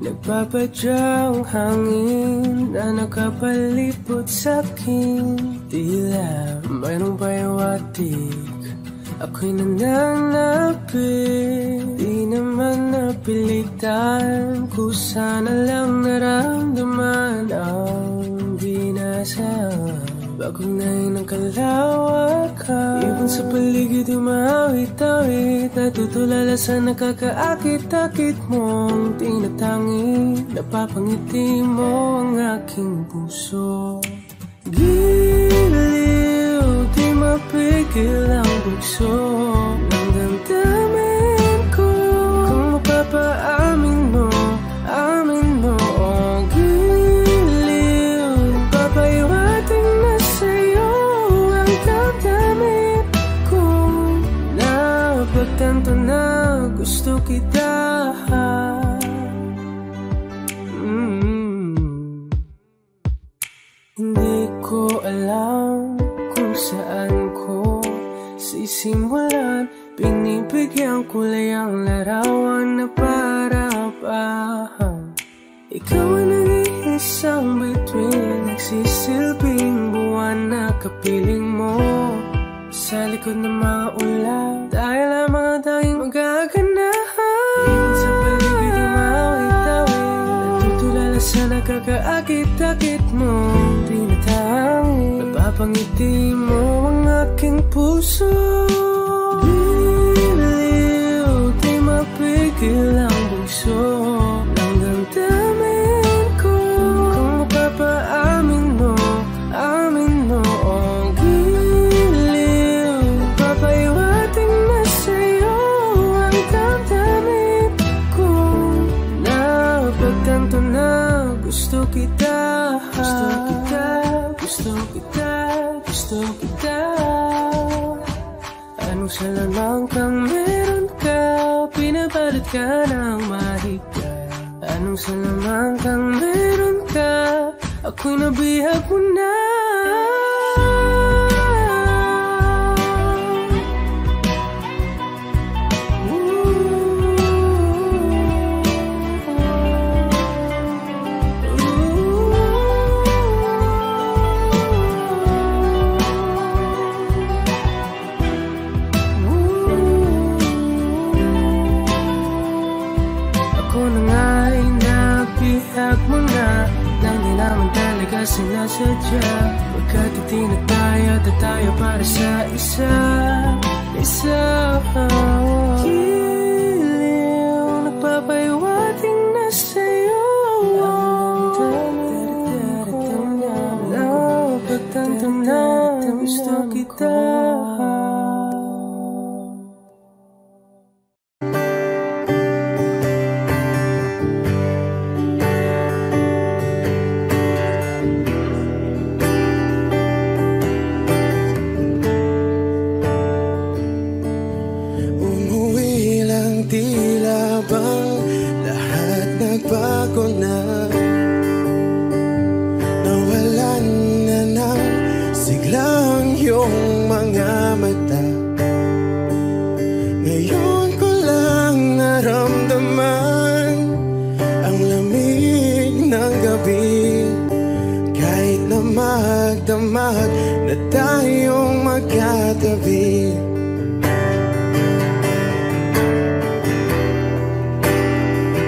Nagpapadyang hangin na nakapalipot sa'kin. Tila mayroong payawatig, ako'y nananapit. Di naman napilitan, kusana lang naramdaman ang ginasaan. Bagunay ng kalawakan, ibon sa paligid umawit-awit. Natutulala sa nakakaakit-akit mong tinatangi. Napapangiti mo ang aking puso. Giliw, di mapigil ang bugso ng damdamin ko. Kung mapapaamin mo, amin mo. Oh, giliw, papahiwating na sa'yo ang damdamin ko. Napagtanto na gusto kita. Hindi ko alam kung saan ko sisimulan. Pinibigyan kulay ang larawan na para-parahan. Ikaw ang nag-iisang bituin, nagsisilbing buwan na kapiling mo. Sa likod ng mga ulan, tayo lamang ang tanging magaganahan. Ibon sa paligid umawit-awit, natutulala sa nakakaakit-akit mo. Napapangiti mo ang aking puso. Giliw, di mapigil ang bugso ng damdamin ko. Kung mapapaamin mo, amin mo. Oh, giliw, papahiwating na sa'yo ang damdamin ko. Napagtanto na gusto kita. Gusto kita, gusto kita, gusto kita. Anong salamang kang meron ka, pinabalot ka ng mahigpit. Anong salamang kang meron ka, ako'y nabihag mo na. Sinasadya, pagkat itinataya tayo para sa isa. Giliw, nagpapahiwating na sa'yo. Napagtanto na gusto kita. Magdamag na tayong magkatabi.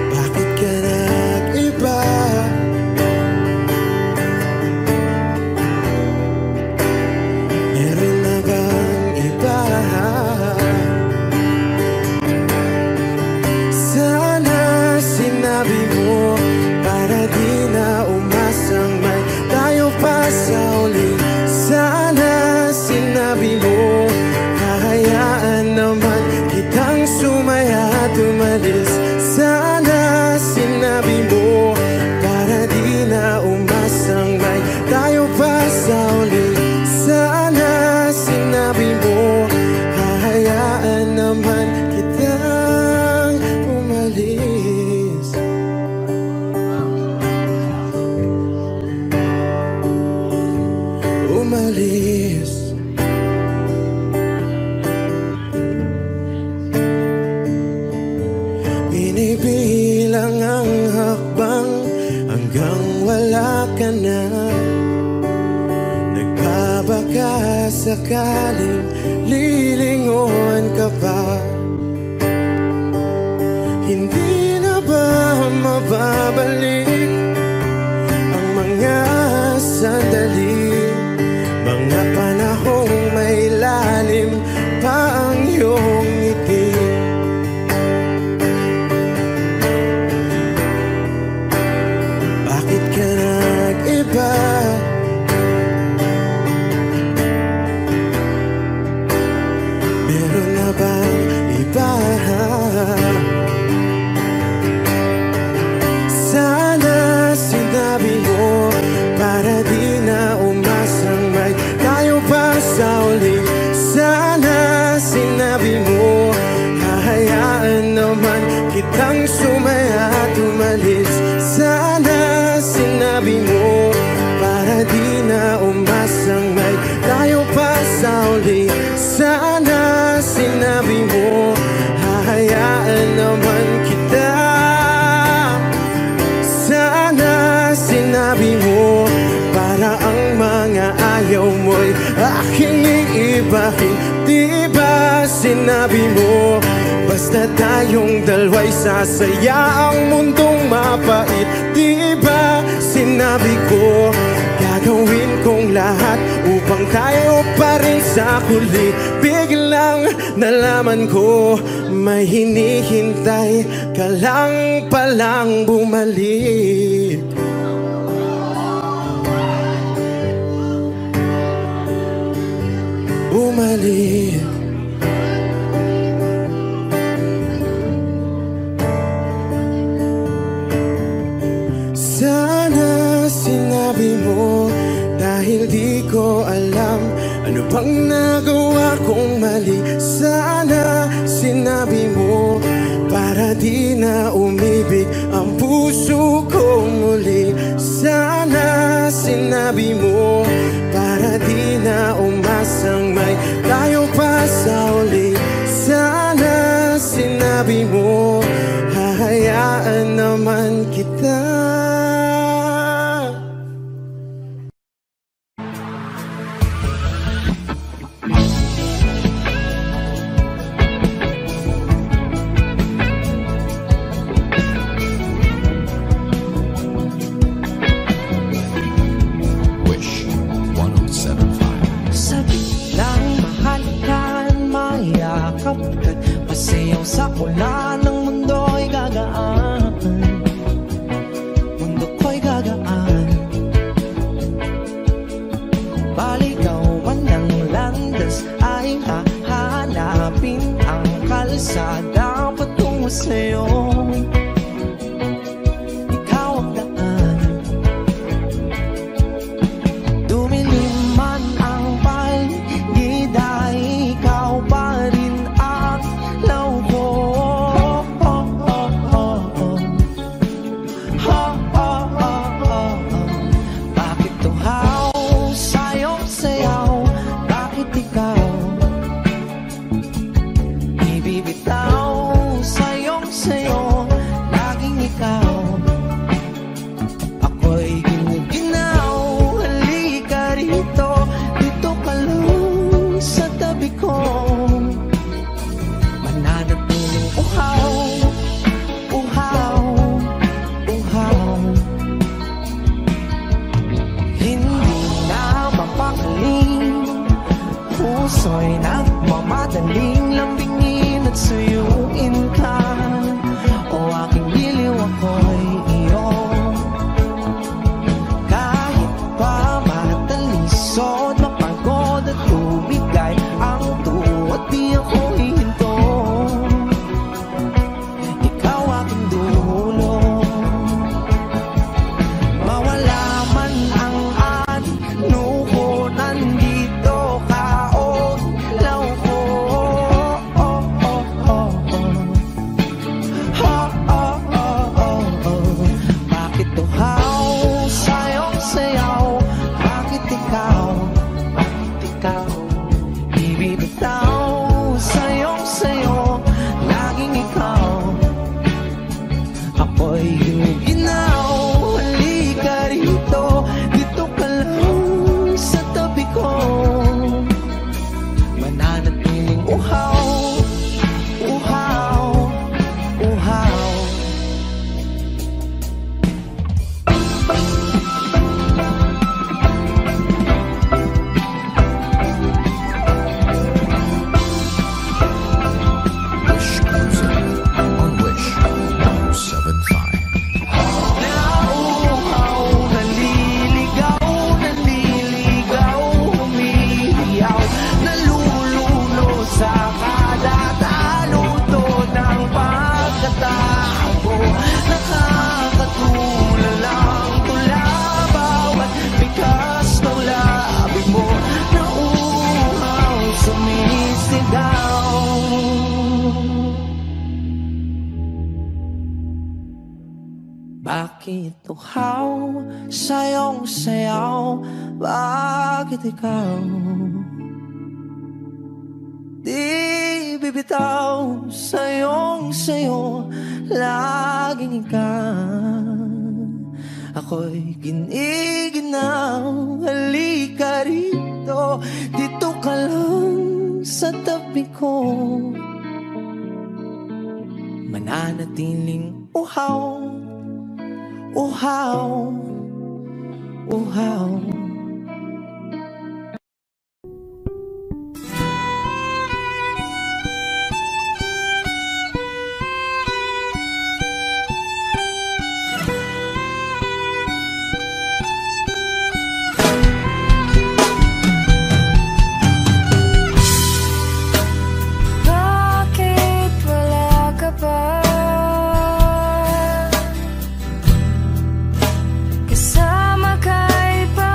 Bakit ka nag-iba? Meron na bang iba? Sana sinabi mo para di na umasang may tayo pa sa uli. Sana sinabi mo, hahayaan naman kitang sumaya at umalis. Sana sinabi mo, para di na umasang may tayo pa sa uli. Sana sinabi mo, hahayaan naman kitang umalis. Umalis. Binibilang ang hakbang wala ka na. Nagbabaka sakaling lilingon ka pa. Hindi na ba mababalik ang mga sandali, mga panahong may lalim pa ang iyong ngiti? Bakit ka nag-iba? Meron na bang iba? Sana sinabi mo para di na umasang may tayo pa sa uli. Sana sinabi mo hahayaan naman kitang sumaya at umalis. Sana sinabi mo para di na umasang may tayo pa sa uli. Sana sinabi mo hahayaan naman kita. Sana sinabi mo para ang mga ayaw mo'y aking iibahin. Di ba sinabi mo basta tayong dalawa'y sasaya ang mundong mapait? Di ba sinabi ko gagawin kong lahat upang tayo pa rin sa huli? Biglang nalaman ko may hinihintay ka lang palang bumalik. Bumalik. Sana sinabi mo dahil di ko alam ano bang nagawa kong mali. Sana sinabi mo para di na umibig ang puso ko muli. Sana sinabi mo para di na umasang may tayo pa sa uli. Sana sinabi mo hahayaan naman kita. Masayaw sa ulan ng mundo'y gagaan, mundo ko'y gagaan. Baligaw man ng landas ay hahanapin ang kalsada patungo sa'yo. Ikaw ang daan, dumilim man ang paligid ay ikaw pa rin. Puso'y nagmamadaling lambingin at suyuin ka. O aking giliw ako'y iyo. Kahit pa matalisod, mapagod at tumigay ang tuwa, di ako hihinto. Ikaw aking dulo. Mawala man ang ano ko, nandito ka. Bakit uhaw sayong sayaw? Bakit ikaw di bibitaw? Sayong sayo, laging ikaw. Ako'y giniginaw, halika rito, dito ka lang sa tabi ko. Mananatiling uhaw, uhaw, uhaw. Kasama kay pa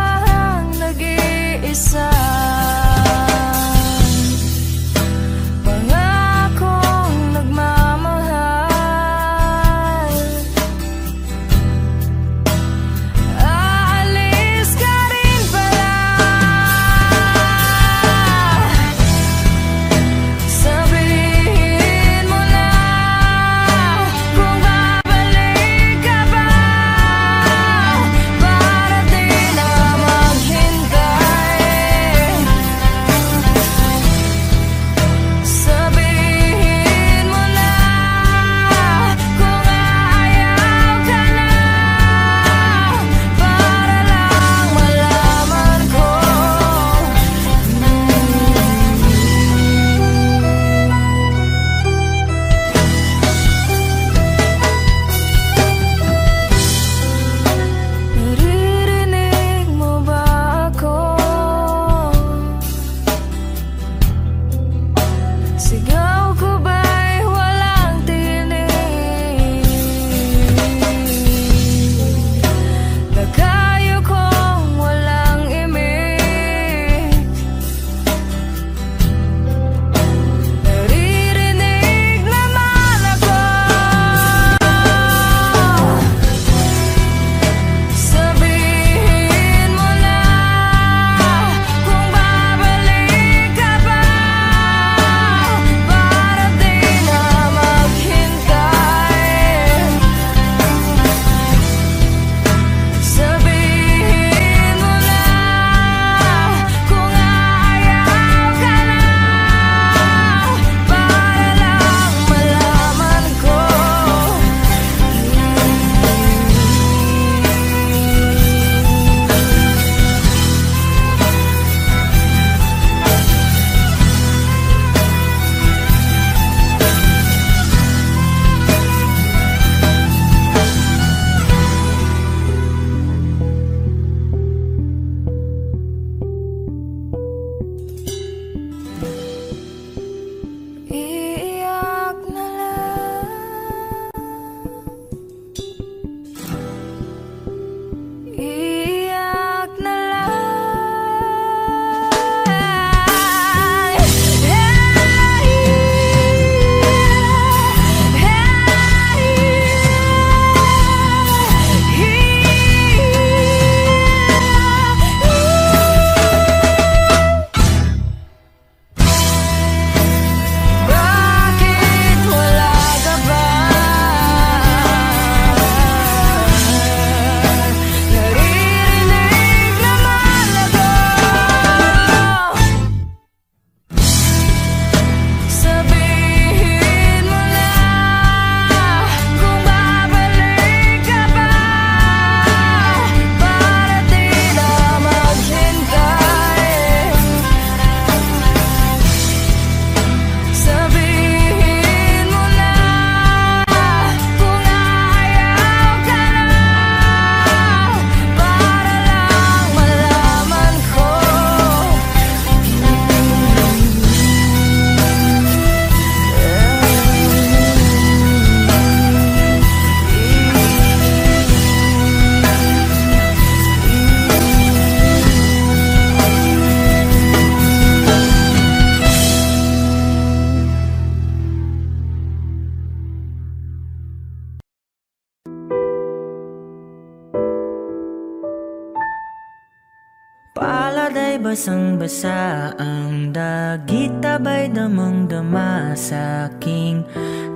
palad ay basang-basa, ang dagit abay damang-dama sa aking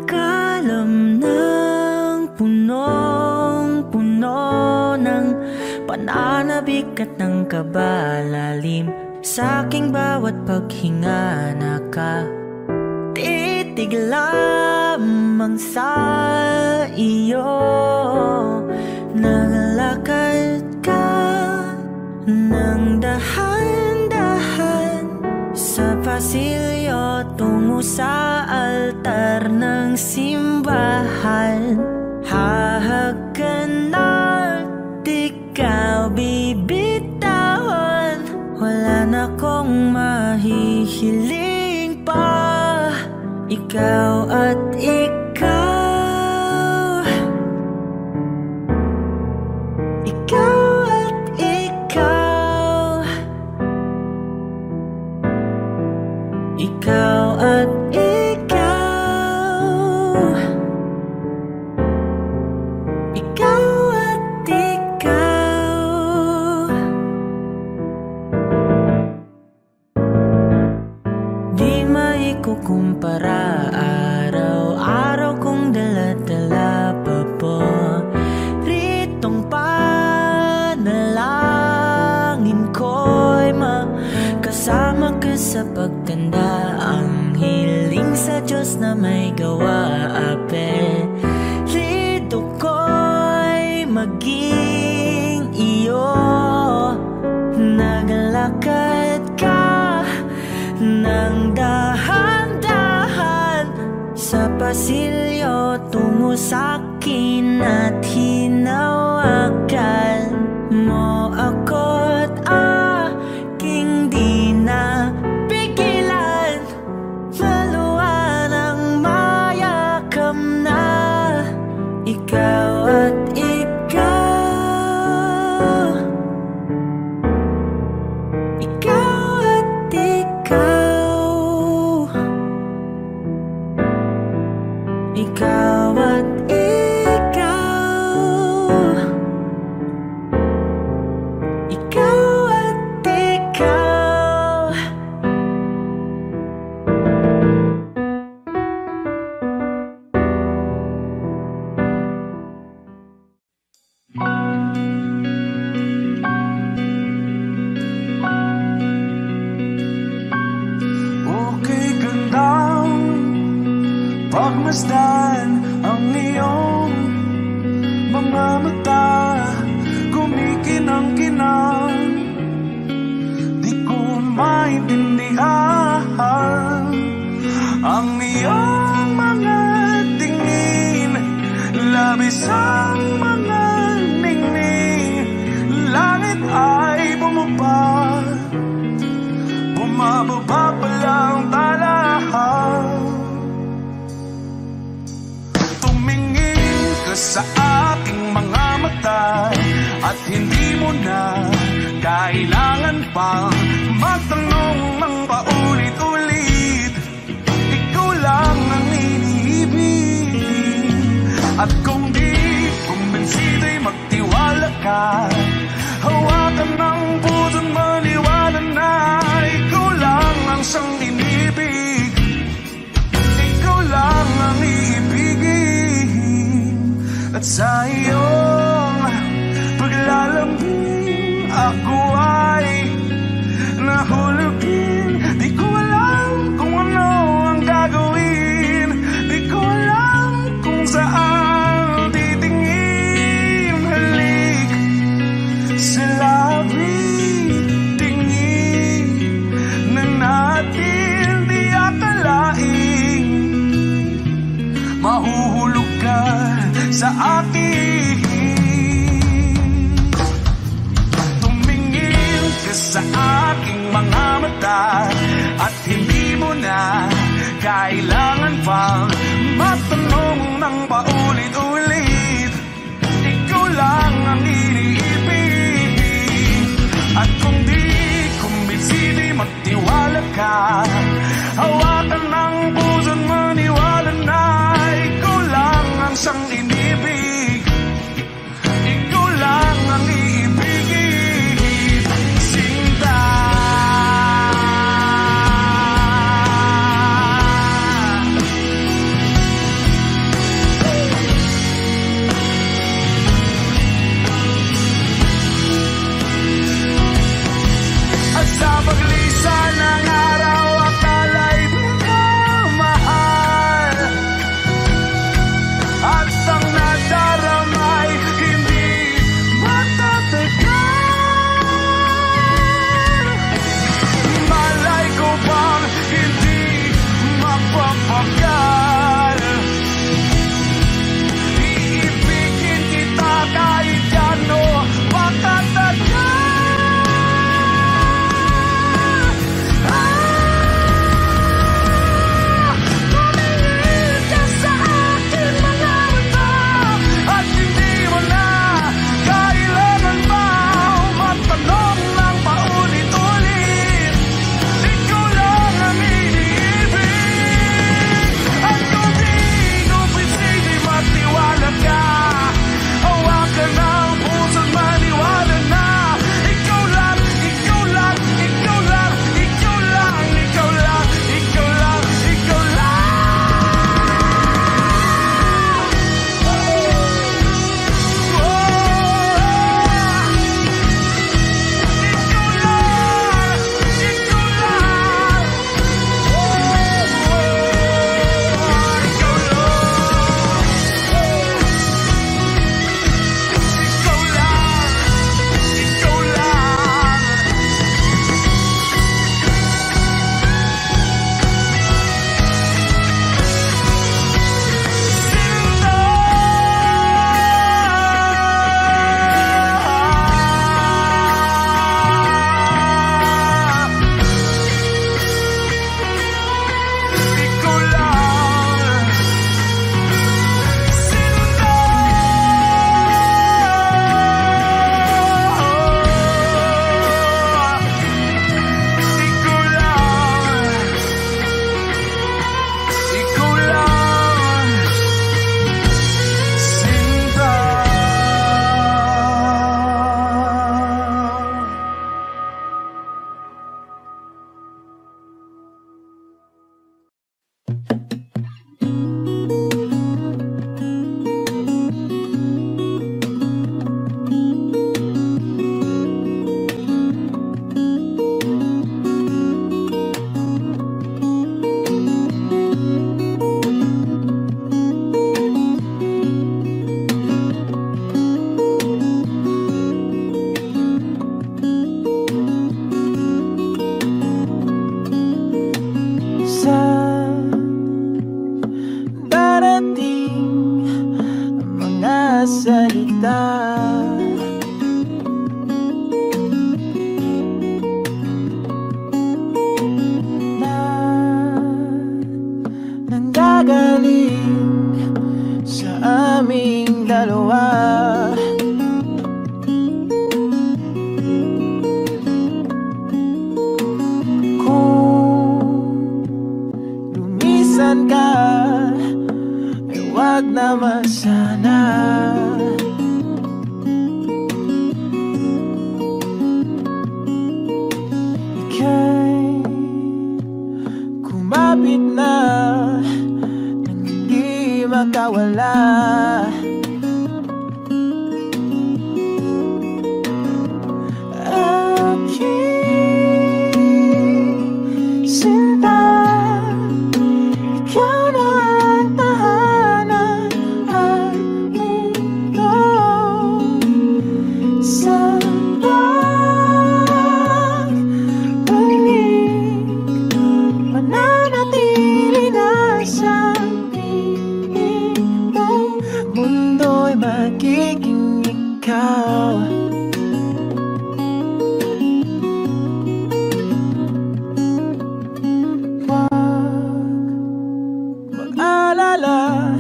kalam ng punong-puno ng pananabik at ng kabalalim. Sa aking bawat paghinga nakatitig lamang sa iyo. Nagalakad ka ng dahan-dahan sa pasilyo tungo sa altar ng simbahan. Hahagan at ikaw bibitawan, wala na kong mahihiling pa. Ikaw at ikaw, ikaw at ikaw, ikaw at ikaw, ikaw at ikaw. Di maikukumpara, araw-araw kong dala-dala pa po ritong panalangin ko'y makasama ka sa pagtanda. Ang hiling sa Diyos na may gawa, apelyido ko'y maging iyo. Naglakad ka ng dahan-dahan sa pasilyo tungo sa'kin at hinawakan mo ako't aking di na pigilan. Maluwan ang mayakam na ikaw at ikaw, ikaw at ikaw, ikaw at ikaw, ikaw at ikaw. Okay, gandang pagmasdan ang iyong mga mata, kumikinang-kinang. Di ko maintindihan ang iyong mga tingin, labis ang mga ningning. Langit ay bumaba, bumababa pa lang talahan. Tumingin ka sa aking mga mata at hindi mo na kailangan pang magtanong ng paulit-ulit. Ikaw lang ang iniibig, at kung di kumbinsido'y magtiwala ka. Hawakan ng puso't maniwala na ikaw lang ang siyang inibig. Ikaw lang ang iibigin, at sa iyong paglalambing ako ay nahulugin. Di ko alam kung ano ang gagawin, di ko alam kung saan titingin. Halik sa labi, tingin na natin di akalain. Mahuhulog ka sa akin. Tumingin ka sa aking mga mata at hindi mo na kailangan pang matanong ng paulit-ulit. Ikaw lang ang iniibig, at kung di kumbinsido'y magtiwala ka. Hawakan ng puso't maniwala na ikaw lang ang siyang inibig. Ikaw lang ang iibigin. Sinta makawala. Aking sinta, ikaw na ang tahanan at mundo. Sa pagbalik, mananatili na sa piling mo. Mundo'y magiging ikaw. Mag-alala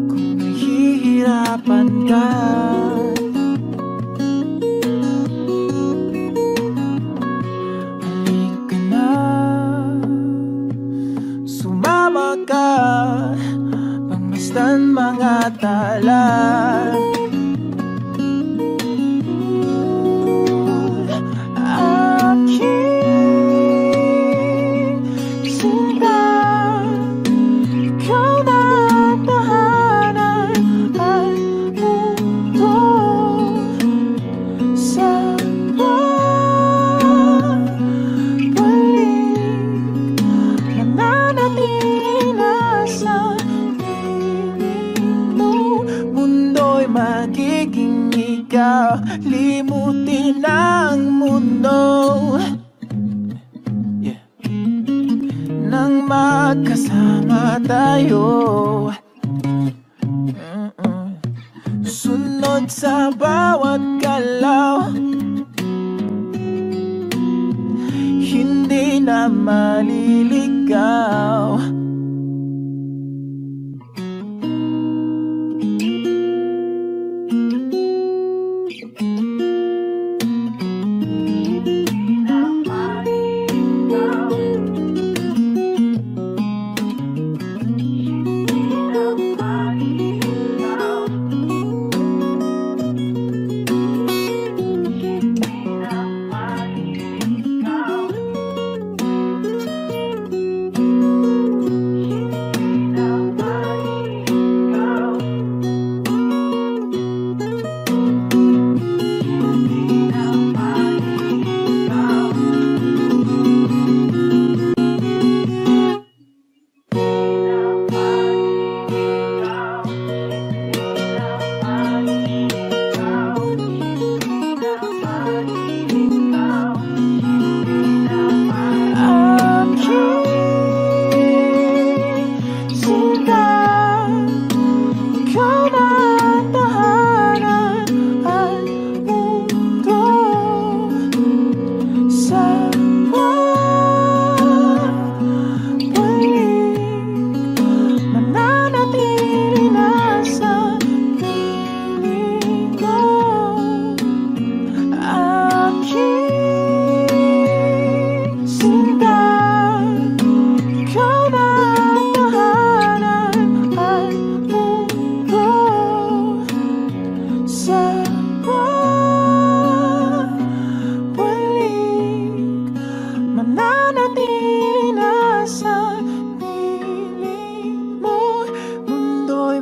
kung nahihirapan ka. Halika na, sumama ka, pagmasdan mga tala. Magiging ikaw, limutin ang mundo. Nang magkasama tayo, sunod sa bawat galaw, hindi na maliligaw.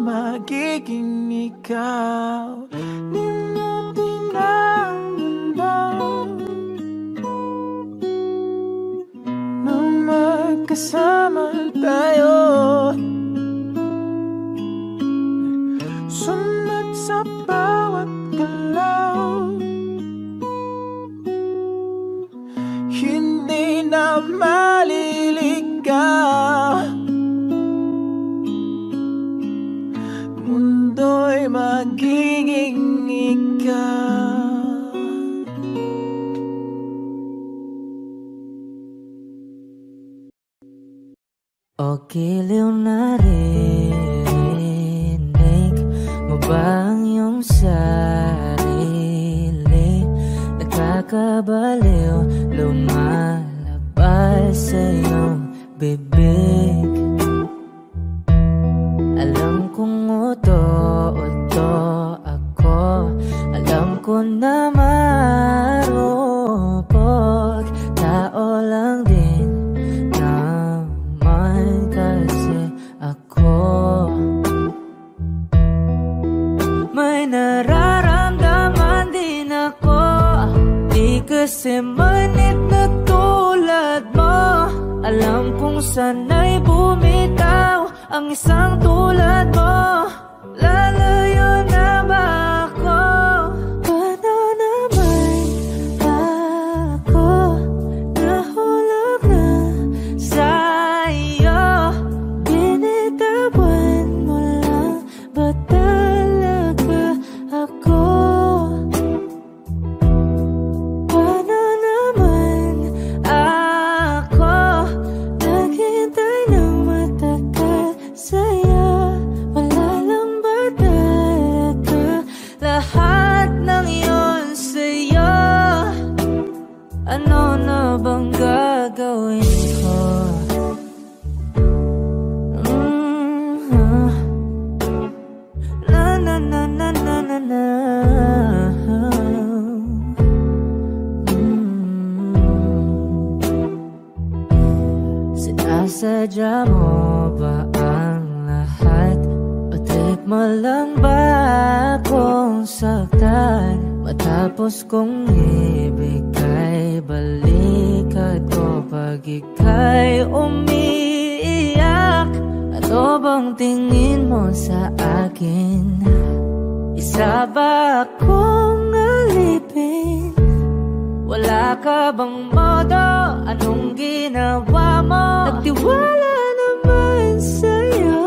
Magiging ikaw, limutin ang mundo. Nang magkasama tayo, sunod sa bawat galaw, hindi na maliligaw. Mundo'y magiging ikaw. O giliw na rinig mo ba ang iyong sarili? Nakakabaliw, lumalabas sa iyong bibig. Alam kong uto-uto ako, alam ko na marupok, tao lang din naman kasi ako. kasi manit na tulad mo. Alam kong sana'y bumitaw ang isang tulad mo. Lalayo na ba ako? Paano naman ako nahulog na sa'yo? Binitawan mo lang ba talaga ako? Paano naman ako naghintay ng matagal sa'yo? Wala lang ba talaga lahat ng yun sa'yo? Ano na bang gagawin ko? Na na na na na na na. Sinasadya mo ba ang lahat? O trip mo lang ba akong saktan? Matapos kong ibigay balikat ko pag ika'y umiiyak. Ano bang tingin mo sa akin? Isa ba akong alipin? Wala ka bang modo? Anong ginawa mo? Nagtiwala naman sa'yo.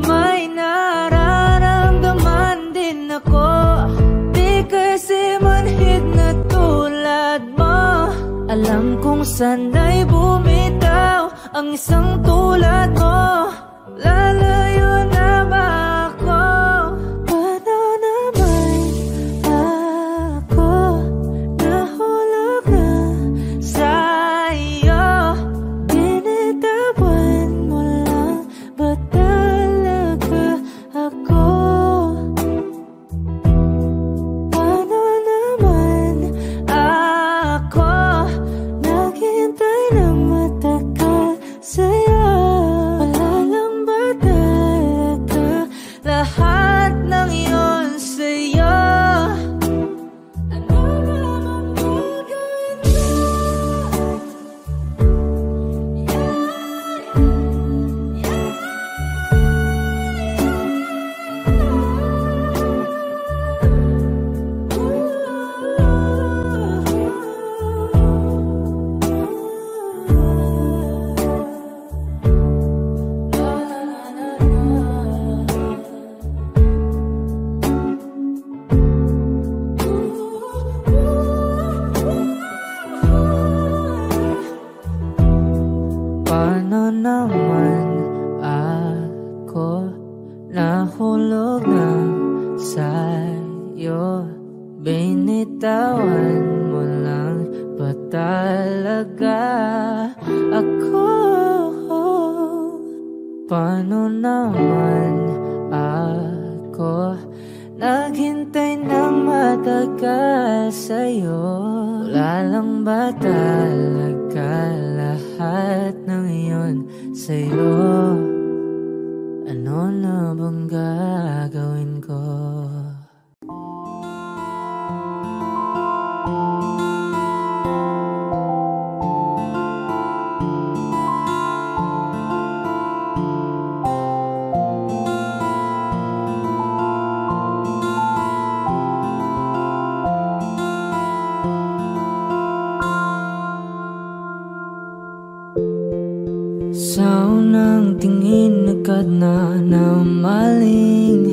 May nararamdaman din ako. Di kasi manhid na tulad mo. Alam kong sana'y bumitaw ang isang tulad mo. Lalayo na ba ako? Paano naman ako nahulog na sa'yo? Binitawan mo lang ba talaga ako? Paano naman ako naghintay ng matagal sa'yo? Wala lang ba talaga lahat ng yun sa'yo? Ano naman gagawin ko? Paano naman ako nahulog na sa'yo? Binitawan mo lang ba talaga ako? Paano naman ako naghintay ng matagal sa'yo? Wala lang ba talaga lahat ng iyon sa'yo? Ano na bang gagawin ko? Sa unang tingin agad na namaling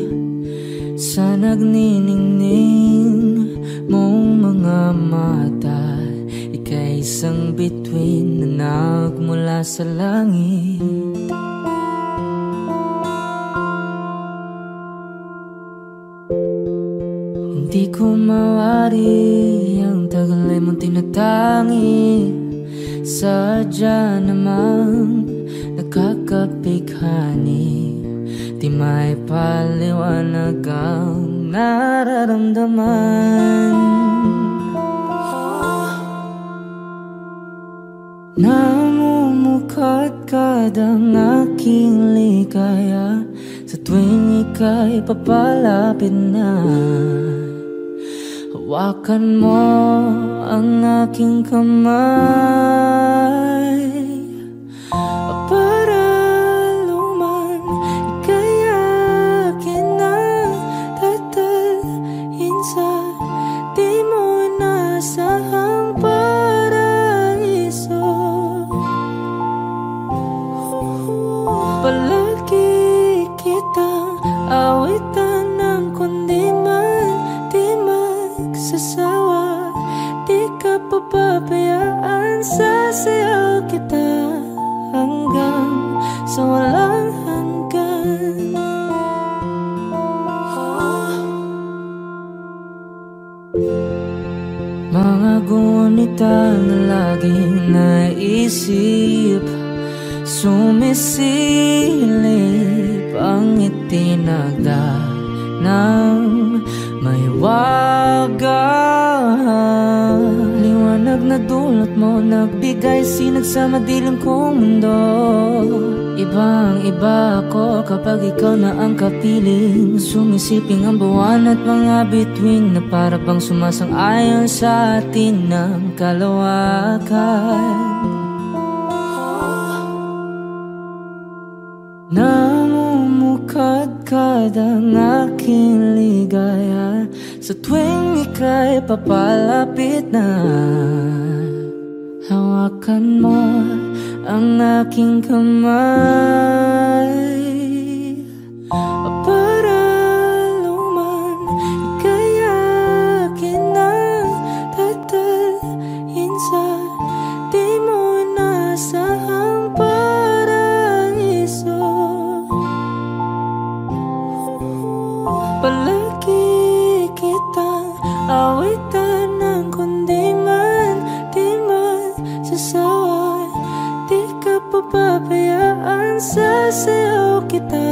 sa nagniningning mong mga mata. Ika'y isang bituin na nagmula sa langit. Hindi ko mawari ang tagal ay mong tinatangi. Sadya namang nakakapighani, di may paliwanag ang nararamdaman. Namumukadkad ang aking ligaya sa tuwing ika'y papalapit na. Hawakan mo ang aking kamay para luman ikayakin ang tatalhin sa di mo nasahang paraiso. Palagi kitang awitan ng kundi man di magsasawa, di ka papabayaan, sasayaw kita hanggang sa walang hanggan. Mga gunita na laging naisip, sumisilip ang itinagda ng may wagang liwanag na dulot mo, nagbigay sinag sa madilim kong mundo. Ibang-iba ako kapag ikaw na ang kapiling, sumisiping ang buwan at mga bituin na para bang sumasang-ayon sa atin ng kalawakan. Namumukadkad ang aking ligaya sa tuwing ika'y papalapit na. Hawakan mo ang aking kamay para luman ikayakin ang tatalhin sa di mo nasahang paraiso. Palagi kitang awitan ng kundi man di magsasawa, di ka papabayaan, sasayaw kita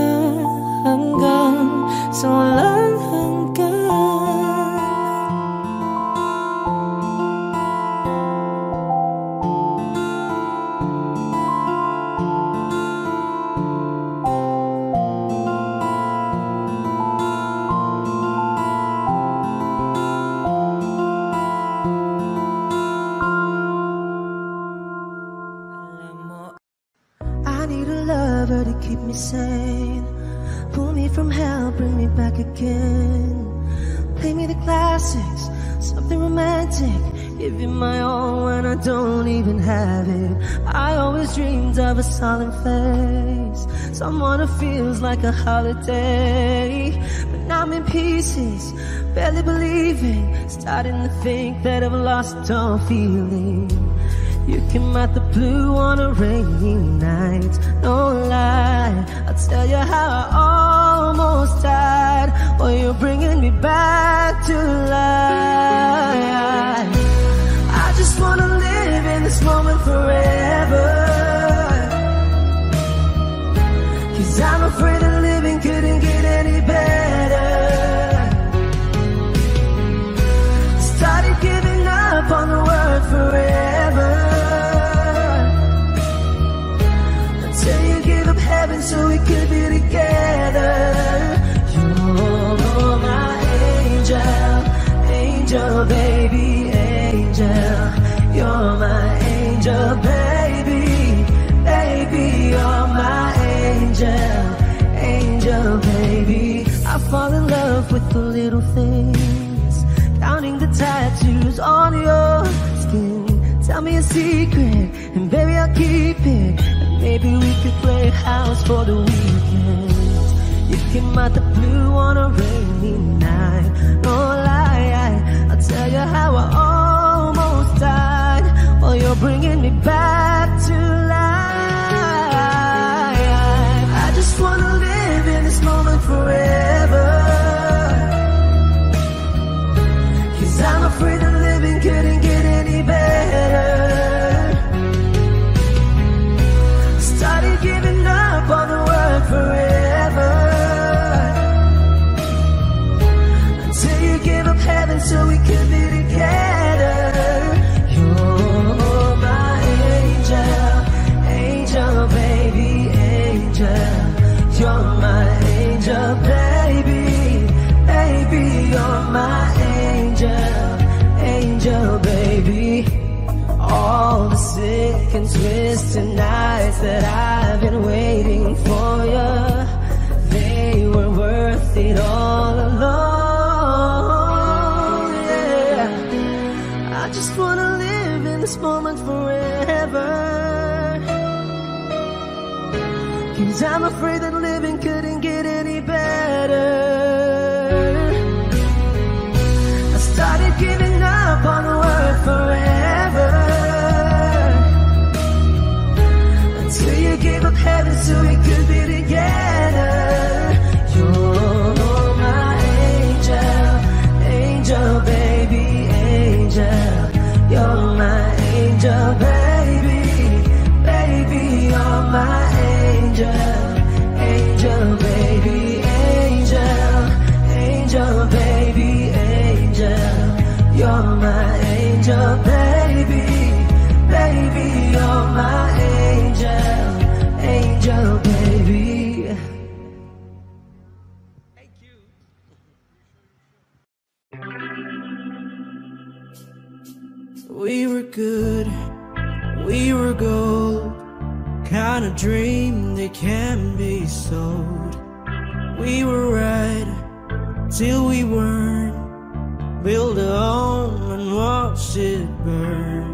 hanggang sa walang hanggan. I need a lover to keep me sane, pull me from hell, bring me back again. Play me the classics, something romantic, give you my all when I don't even have it. I always dreamed of a solemn face, someone who feels like a holiday. But now I'm in pieces, barely believing, starting to think that I've lost all feeling. You came out the blue on a rainy night, no lie, I'll tell you how I almost died. Well, you're bringing me back to life. I just wanna live in this moment forever, 'cause I'm afraid that living couldn't get any better. Started giving up on the word forever, so we could be together. You're my angel, angel baby, angel. You're my angel baby, baby. You're my angel, angel baby. I fall in love with the little things, counting the tattoos on your skin. Tell me a secret and baby I'll keep it. Maybe we could play house for the weekend. You came out the blue on a rainy night, no lie, I'll tell you how I almost died. Well, you're bringing me back to life. I just wanna live in this moment forever, 'cause I'm afraid that living couldn't get any better. Giving up on the word forever, until you give up heaven so we could be together. angel, baby. All the sick and twisted nights that I've been waiting for you, they were worth it all along. Yeah, I just wanna live in this moment forever, 'cause I'm afraid that living couldn't get any better. I started giving up on the word forever, until you gave up heaven so we could be together. You're my angel, angel, baby, angel. You're my angel, baby, baby, you're my angel, angel, baby, angel, angel, baby, angel. You're my angel, baby, baby, you're my angel, angel, baby. Thank you. We were good, we were gold, kind of dream that can't be sold. We were right till we weren't, build a home and watch it burn.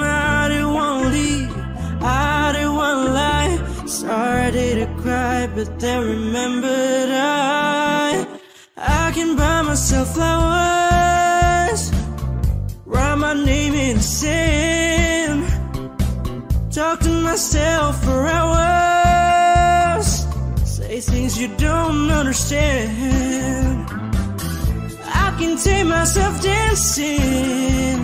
I didn't want to leave, I didn't want to lie. Started to cry, but then remembered I can buy myself flowers, write my name in the sand, talk to myself for hours, say things you don't understand. I can take myself dancing,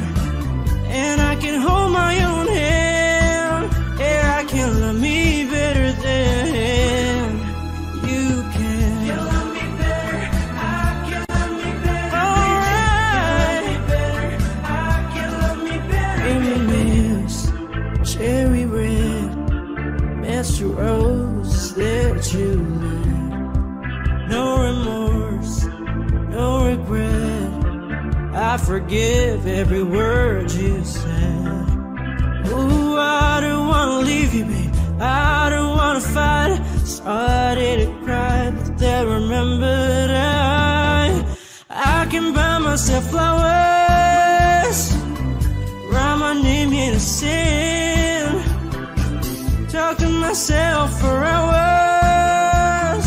and I can hold my own hand. Yeah, I can love me better than you can. You love me better, I can love me better. Alright, I can love me better. Reminisce, cherry red, Mr. Rose that you lit. No remorse, no regret, I forgive every word you said. Ooh, I don't wanna leave you, babe, I don't wanna fight. Started to cry, but then remembered I can buy myself flowers, write my name in the sand, talk to myself for hours,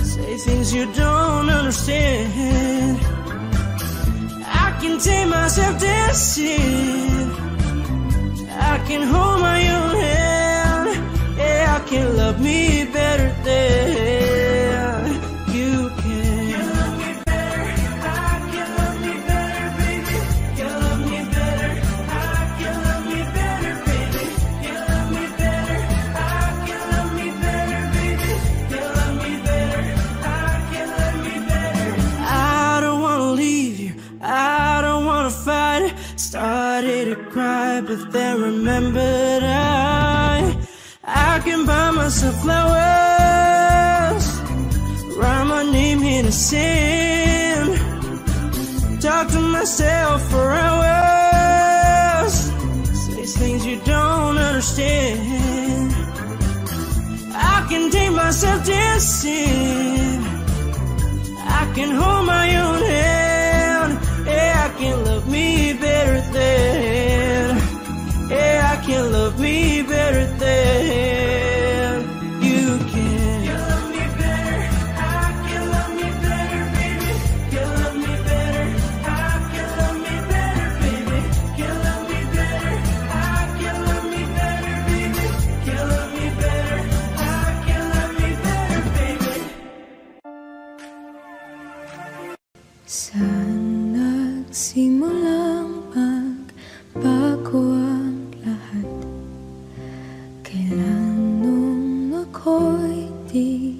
say things you don't understand. I can take myself dancing, I can hold my own hand. Yeah, I can love me better than you can. You love me better, I can love me better, baby. You love me better, I can love me better, baby. You love me better, I can love me better, baby. You love me better, I can love me better. I don't wanna leave you, I don't wanna fight. Started to cry, but then remembered I can buy myself flowers, write my name in the sand, talk to myself for hours, say things you don't understand. I can take myself dancing, I can hold my own hand. Yeah, I can love me better than, yeah, I can love me better than you can. You love me better, I can love me better, baby. You love me better, I can love me better, baby. You love me better, I can love me better, baby. You love me better, I can love me better, baby. Saan nagsimulang magbago ang lahat? Kailan nung ako'y di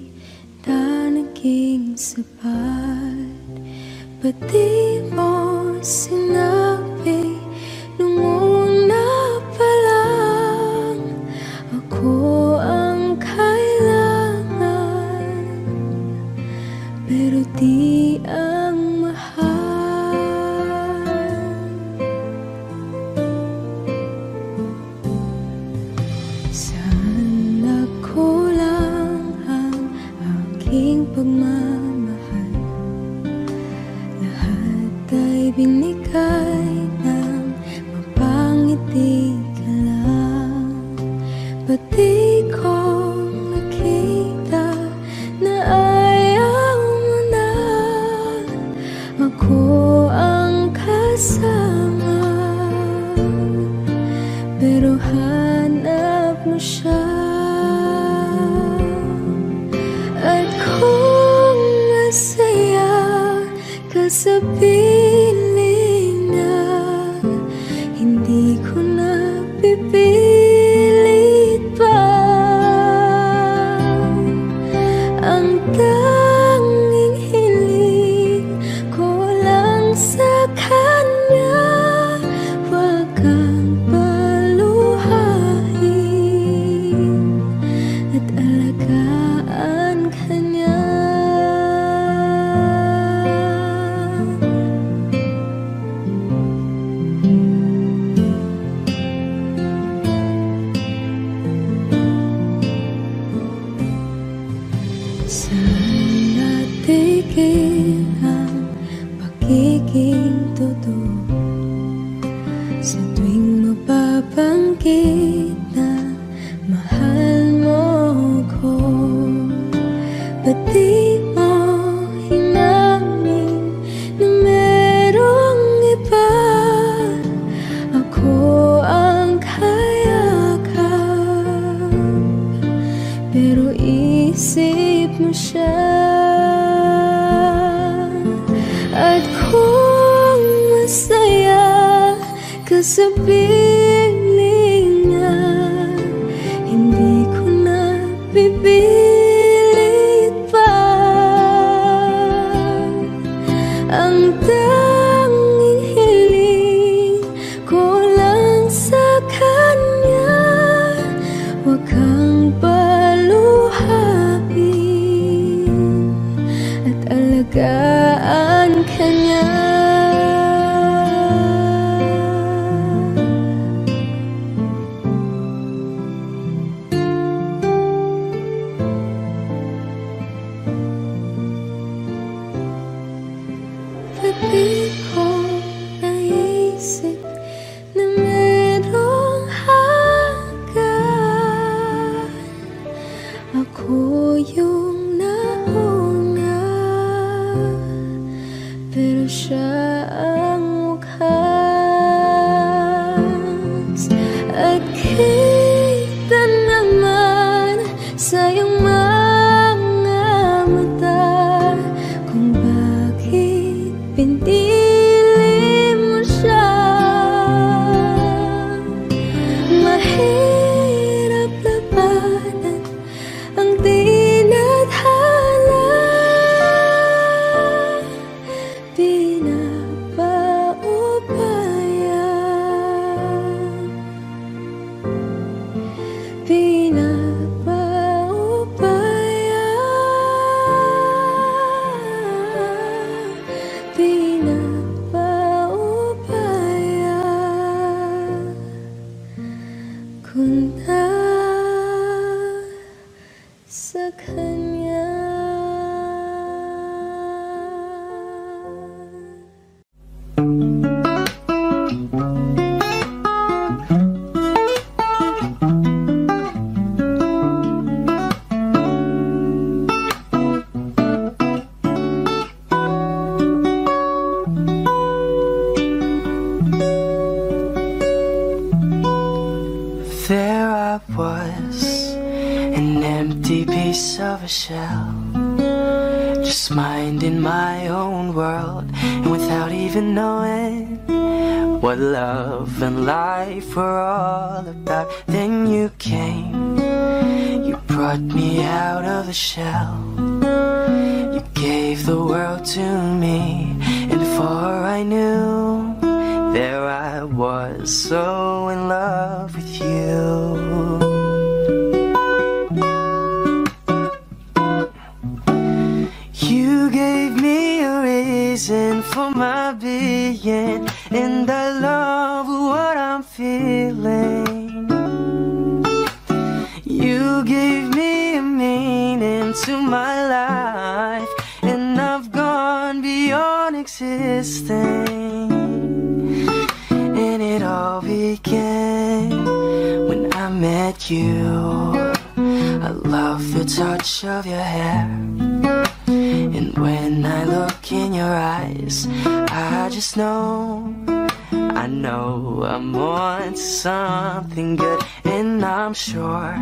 na naging sapat? Ba't di mo sinabi nung una pa lang ako ang kailangan, pero di ang mahal? pero hanap mo siya. At kung masaya ka sa piling na, hindi ko na pipilit pa. Ang tanging hiling ko lang sa kanya, wag kang paluhain at alagaan ka niya. Saan natigil ang pagiging totoo? Sa tuwing mapabanggit na mahal mo ko, ba't di mo hinamin na merong iba? Ako ang kayakap, pero isip mo siya. At kung masaya ka sa piling niya, hindi ko na pipilit pa. Ang tanging hiling ko lang sa kanya, wag kang paluhain at alagaan ka niya. Pag-ibig ko naisip na merong hanggan, ako yung nauna, pero siya ang wakas. At kita naman sa iyong mga mata kung bakit pinili mo siya. Mahirap labanan ang tinadhana, pinapaubaya kung na sa kanya. There I was, an empty piece of a shell, just minding my own world, and without even knowing what love and life were all about. Then you came, you brought me out of the shell, you gave the world to me, and before I knew, there I was, so in love with you. You gave me a reason for my being, and I love what I'm feeling. You gave me a meaning to my life, and I've gone beyond existing. And it all began when I met you. I love the touch of your hair, and when I look in your eyes, I just know I know I'm on to something good, and I'm sure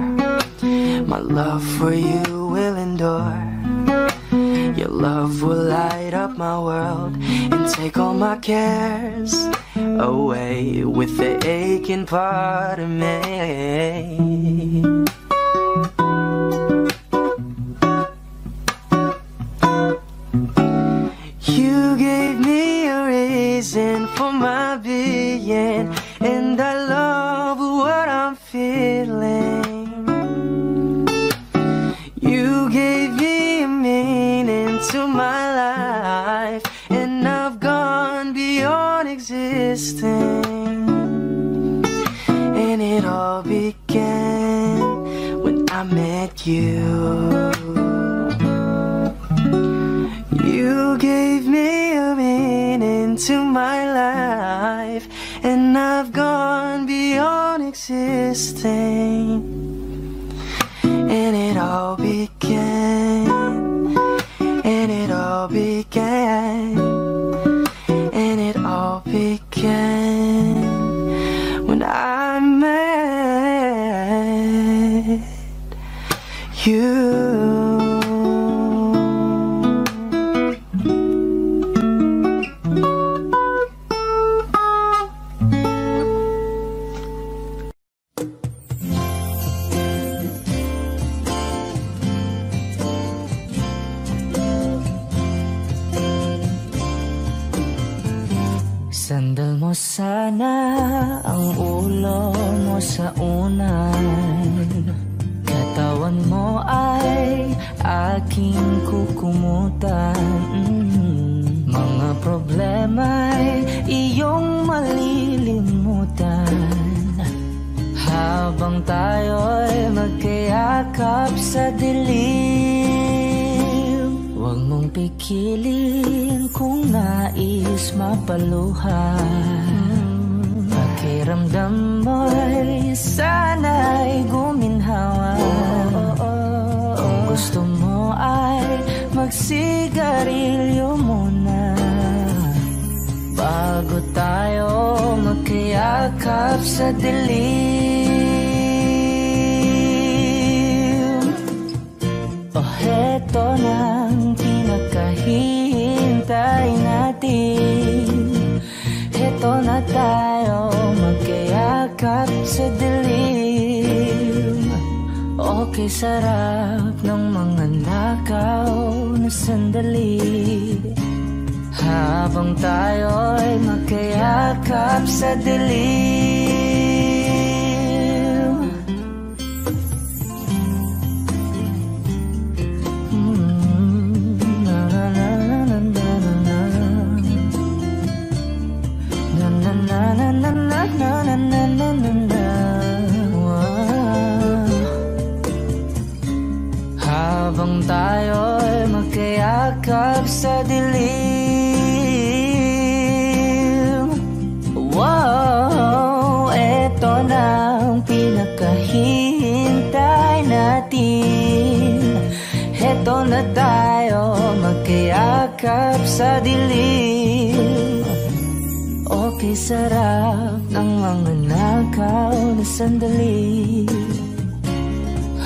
my love for you will endure. Your love will light up my world and take all my cares away with the aching part of me. You gave me a reason for my being, and I love what I'm feeling. You gave me a meaning to my life, and I've gone beyond existing. And it all began when I met you. You gave me a meaning to my life, and I've gone beyond existing. And it all began, and it all began, and it all began when I met you. Sandal mo sana ang ulo mo sa unan, katawan mo ay aking kukumutan. Mga problema'y iyong malilimutan habang tayo'y magkayakap sa dilim. Huwag mong pikilin kung nais mapaluhan. Pakiramdam mo'y sana'y guminhawa. Kung gusto mo ay magsigarilyo muna bago tayo magkayakap sa dilim. O heto nang pinakahihintay natin. Heto na tayo magkayakap sa dilim. Okay, sarap ng mga nakaw na sandali habang tayo'y magkayakap sa dilim. Habang tayo'y magkayakap sa dilim. Wow, eto na ang pinakahihintay natin. Eto na tayo magkayakap sa dilim. Okay, sarap ng mga nakaw na sandali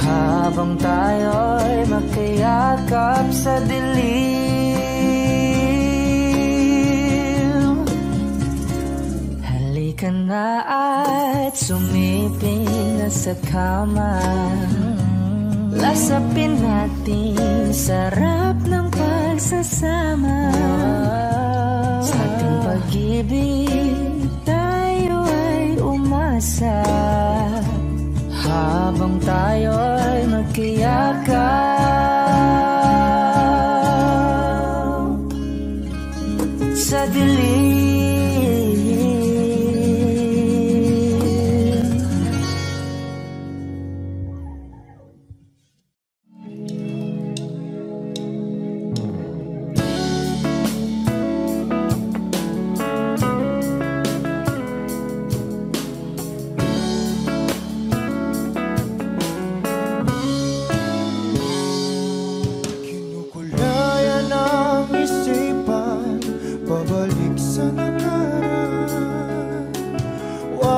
habang tayo'y magkayakap sa dilim. Halika na at sumiping na sa kama. Lasapin natin sarap ng pagsasama. Sa ating pag-ibig tayo ay umasa habang tayo'y magkayakap sa dilim.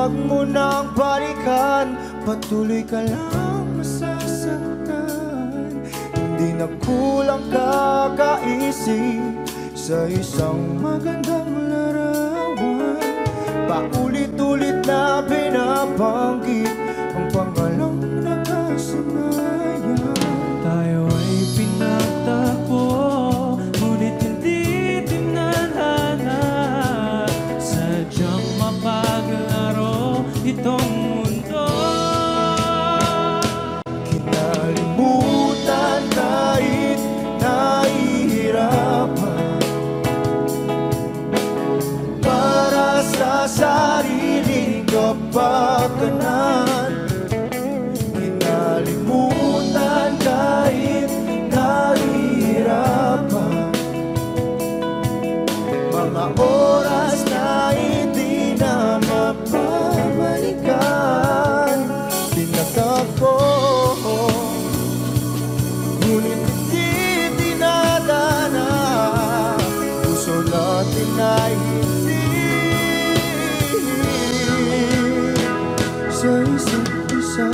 Huwag mo nang balikan, patuloy ka lang masasaktan. Hindi na kulang kakaisip sa isang magandang larawan. Paulit-ulit na binabanggit ang pangalang nakasanayan. Tayo ay pinagtagpo, ngunit hindi tinadhana. Sadyang mapaglaro itong mundo. Kinalimutan kahit nahihirapan, para sa sariling kapakanan. Kinalimutan kahit nahihirapan, mga oras na hindi na mapabalikan. Pinagtagpo, ngunit hindi dinadana. Puso natin ay hindi sa isa't isa.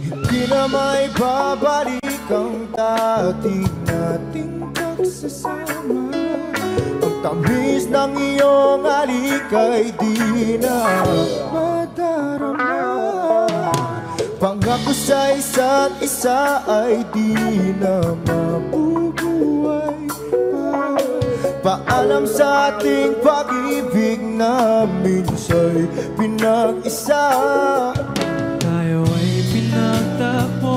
Hindi na may babalik ang dati nating pagsasama. Ang tamis ng iyong halik ay di na madarama. Pangako sa isa't isa ay di na mabubuhay pa. Paalam sa ating pag-ibig na minsa'y pinag-isa. Tayo ay pinagtagpo,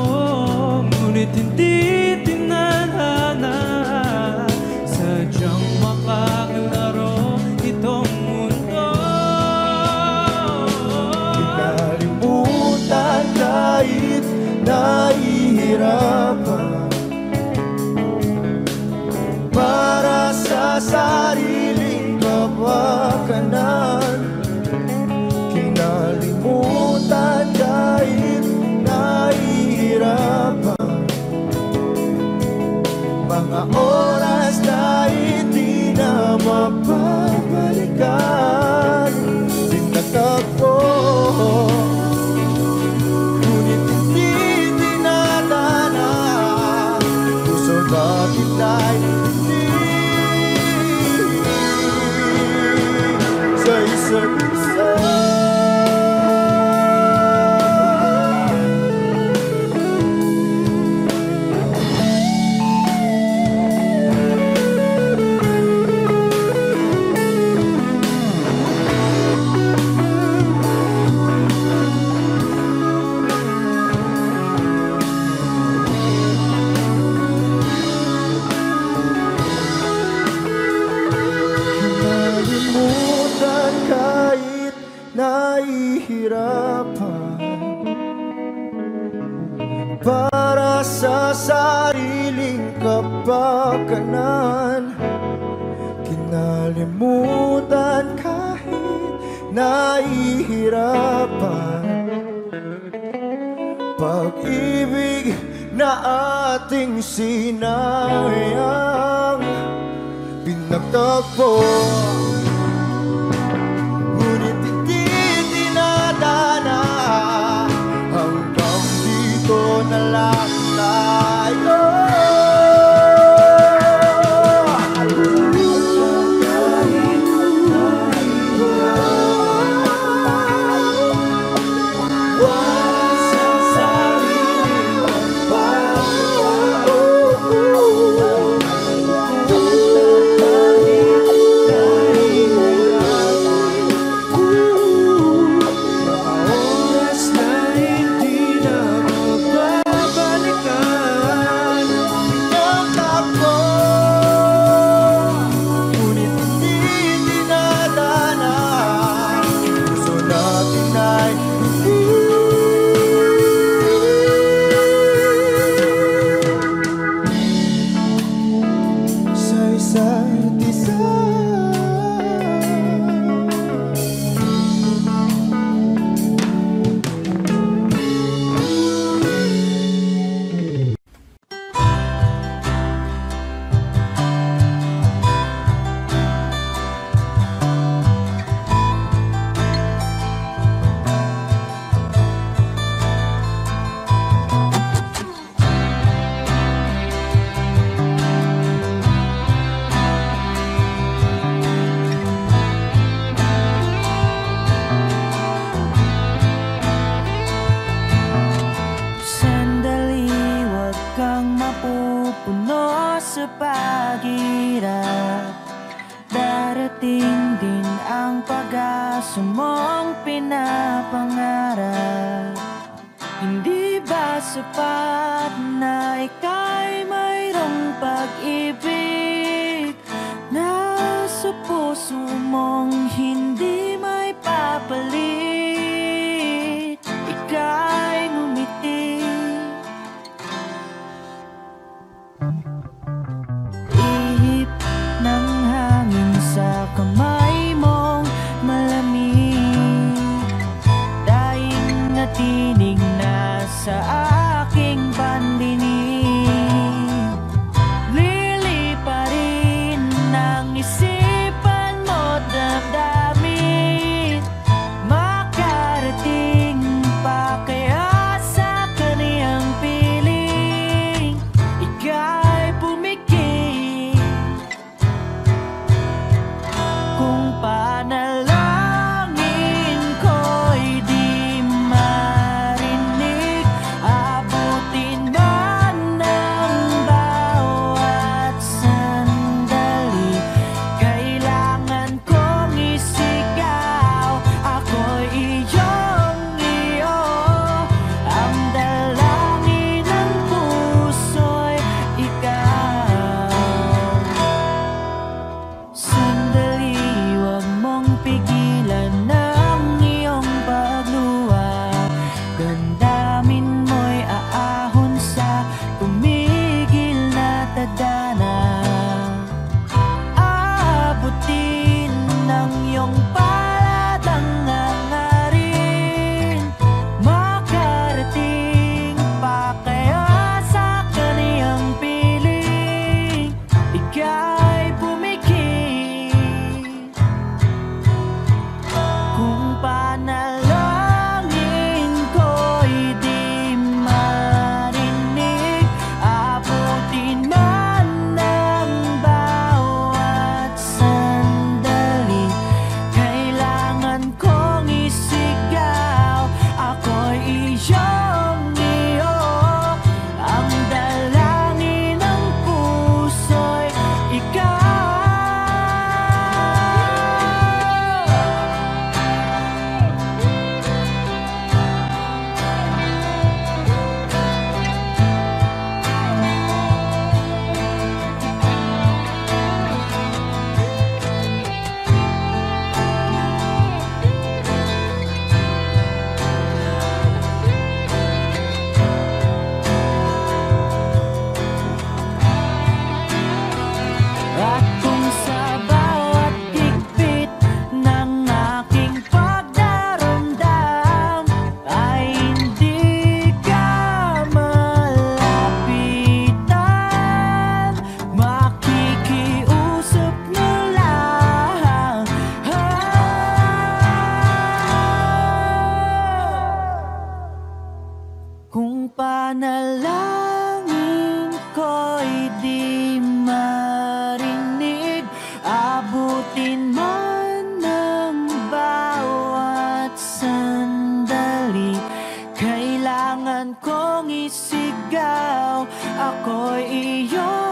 ngunit hindi tinadhana. Sadyang makaglaro itong mundo. Kinalimutan kahit nahihirapan, para sa sariling kapakanan. Kinalimutan kahit nahihirapan, mga oras na hindi na mapabalikan. Pinagtagpo, ngunit hindi dinadana. Puso natin ay hindi sa isa't isa. Kinalimutan kahit nahihirapan, para sa sariling kapakanan. Kinalimutan kahit nahihirapan, pag-ibig na ating sinayang. Pinagtagpo, ngunit hindi dinadana. Hanggang dito na lang tayo. sa paghirap, darating din ang pag-asa mong pinapangarap. Hindi ba sapat na ika'y mayroong pag-ibig na sa puso mong hindi may papalit? Ika'y ngumiti, ihip ng hangin sa kamay mong malamig, daing natinig na sa aking pandinig. Liliparin ng isipan mo, damdamin, makarating pa kaya sa kaniyang piling. Ika'y pumigil kung panalangin ko'y di marinig, abutin man ng bawat sandali. Kailangan kong isigaw, ako'y iyong-iyo, ang dalangin ng puso'y ikaw. Sandali, huwag mong pigilan ng iyong pagluha, damdamin mo'y aahon sa tumigil na tadhana. Abutin ng iyong palad ang hangarin, makarating pa kaya sa kaniyang piling. Ika'y pumigil kung panalangin ko'y di marinig, abutin man ng bawat sandali. Kailangan kong isigaw, ako'y iyong-iyo, ang dalangin ng puso'y ikaw. At kung sa bawat higpit ng aking pagdaramdam ay hindi ka malapitan, makikiusap na lang. Kung panalangin ko'y di marinig, abutin man ng bawat sandali. Kailangan kong isigaw, ako'y iyong